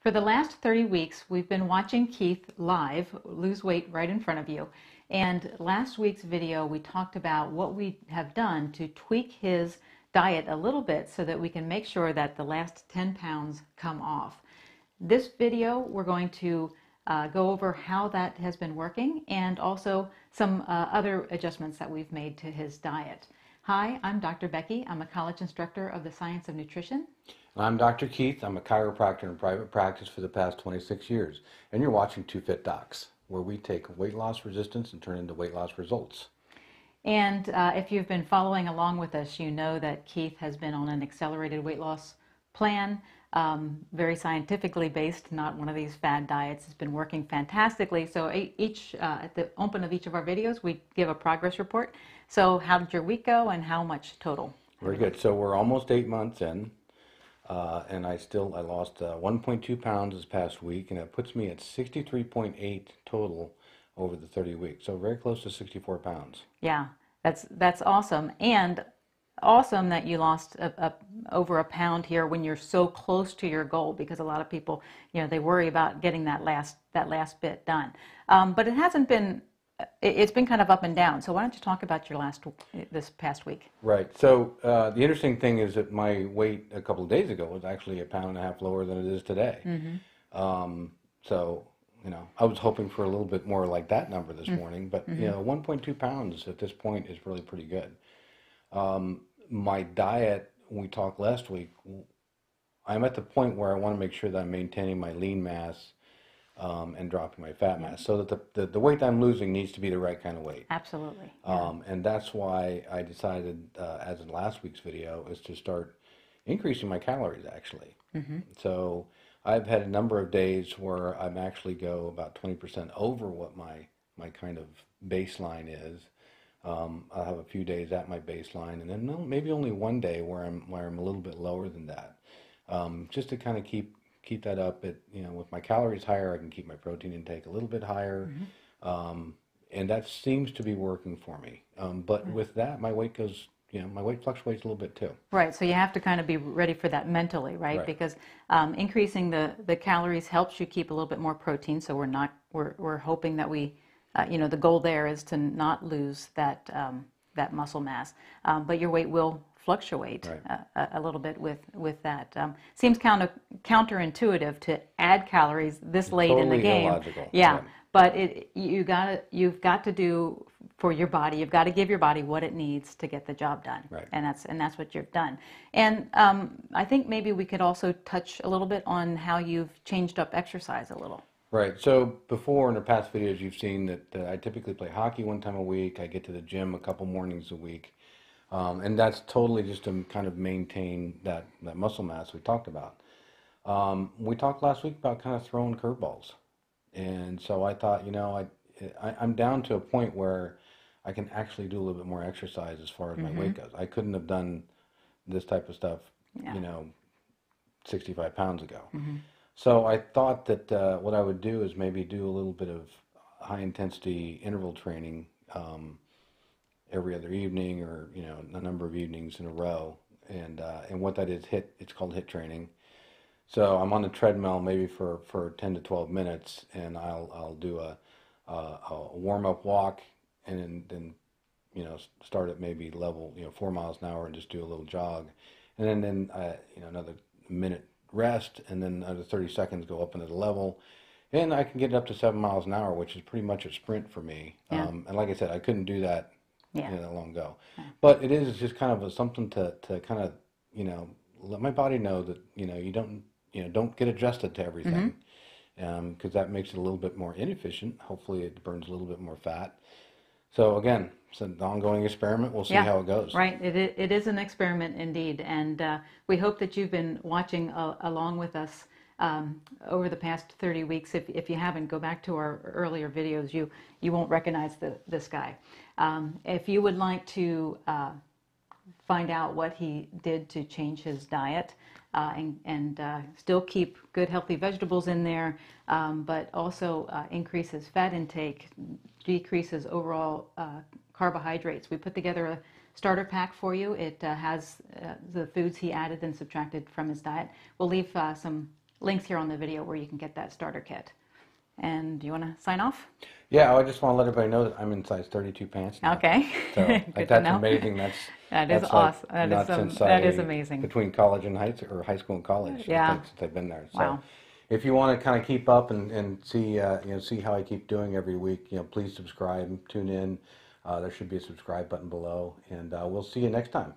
For the last 30 weeks, we've been watching Keith live lose weight right in front of you. And last week's video, we talked about what we have done to tweak his diet a little bit so that we can make sure that the last 10 pounds come off. This video, we're going to go over how that has been working and also some other adjustments that we've made to his diet. Hi, I'm Dr. Becky. I'm a college instructor of the Science of Nutrition. I'm Dr. Keith. I'm a chiropractor in private practice for the past 26 years. And you're watching Two Fit Docs, where we take weight loss resistance and turn into weight loss results. And if you've been following along with us, you know that Keith has been on an accelerated weight loss plan, very scientifically based, not one of these fad diets. It's been working fantastically. So at the open of each of our videos, we give a progress report. So how did your week go and how much total? Very good. So we're almost 8 months in. And I lost 1.2 pounds this past week, and it puts me at 63.8 total over the 30 weeks. So very close to 64 pounds. Yeah, that's awesome. And awesome that you lost over a pound here when you're so close to your goal, because a lot of people, they worry about getting that last bit done. But it hasn't been. It's been kind of up and down. So why don't you talk about this past week? Right. So the interesting thing is that my weight a couple of days ago was actually 1.5 pounds lower than it is today. Mm-hmm. So I was hoping for a little bit more like that number this morning, but 1.2 pounds at this point is really pretty good. My diet, when we talked last week, I'm at the point where I want to make sure that I'm maintaining my lean mass and dropping my fat mass, so that the weight that I'm losing needs to be the right kind of weight. Absolutely. And that's why I decided, as in last week's video, is to start increasing my calories, actually. Mm-hmm. So I've had a number of days where I'm actually go about 20% over what my kind of baseline is. I'll have a few days at my baseline, and then maybe only one day where I'm a little bit lower than that, just to kind of keep that up. With my calories higher, I can keep my protein intake a little bit higher. Mm-hmm. And that seems to be working for me. But with that, my weight goes, my weight fluctuates a little bit too. Right. So you have to kind of be ready for that mentally, right? Because increasing the calories helps you keep a little bit more protein. So we're hoping that the goal there is to not lose that muscle mass. But your weight will fluctuate a little bit with that. Seems counterintuitive to add calories this late in the game. Illogical. Yeah, but you've got to do for your body. You've got to give your body what it needs to get the job done. Right. And that's what you've done. And I think maybe we could also touch a little bit on how you've changed up exercise a little. Right. So before, in the past videos, you've seen that I typically play hockey one time a week. I get to the gym a couple mornings a week. And that's totally just to kind of maintain that muscle mass we talked about. We talked last week about kind of throwing curveballs. And so I thought, I'm down to a point where I can actually do a little bit more exercise as far as my weight goes. I couldn't have done this type of stuff, 65 pounds ago. Mm-hmm. So I thought that what I would do is maybe do a little bit of high intensity interval training every other evening, or a number of evenings in a row, and what that is, it's called HIIT training. So I'm on the treadmill maybe for 10 to 12 minutes, and I'll do a warm up walk, and then start at maybe level 4 miles an hour and just do a little jog, and then another minute rest, and then another 30 seconds go up another level. And I can get up to 7 miles an hour, which is pretty much a sprint for me. Yeah. And like I said, I couldn't do that that long ago. Yeah. But it is just kind of something to kind of, let my body know that, you don't get adjusted to everything. Because that makes it a little bit more inefficient. Hopefully it burns a little bit more fat. So again, it's an ongoing experiment. We'll see how it goes. Right. It is an experiment indeed. And we hope that you've been watching along with us over the past 30 weeks. If you haven't, go back to our earlier videos. You won't recognize this guy. If you would like to find out what he did to change his diet and still keep good healthy vegetables in there, but also increase his fat intake, decrease his overall carbohydrates. We put together a starter pack for you. It has the foods he added and subtracted from his diet. We'll leave some links here on the video where you can get that starter kit. And do you want to sign off? Yeah, I just want to let everybody know that I'm in size 32 pants now. Okay. So Good to that's know. amazing. That is That's awesome. like not since That is amazing. between college and high school and college. I Yeah. think since I've been there. So Wow. if you want to kind of keep up and see see how I keep doing every week, please subscribe, tune in. There should be a subscribe button below, and we'll see you next time.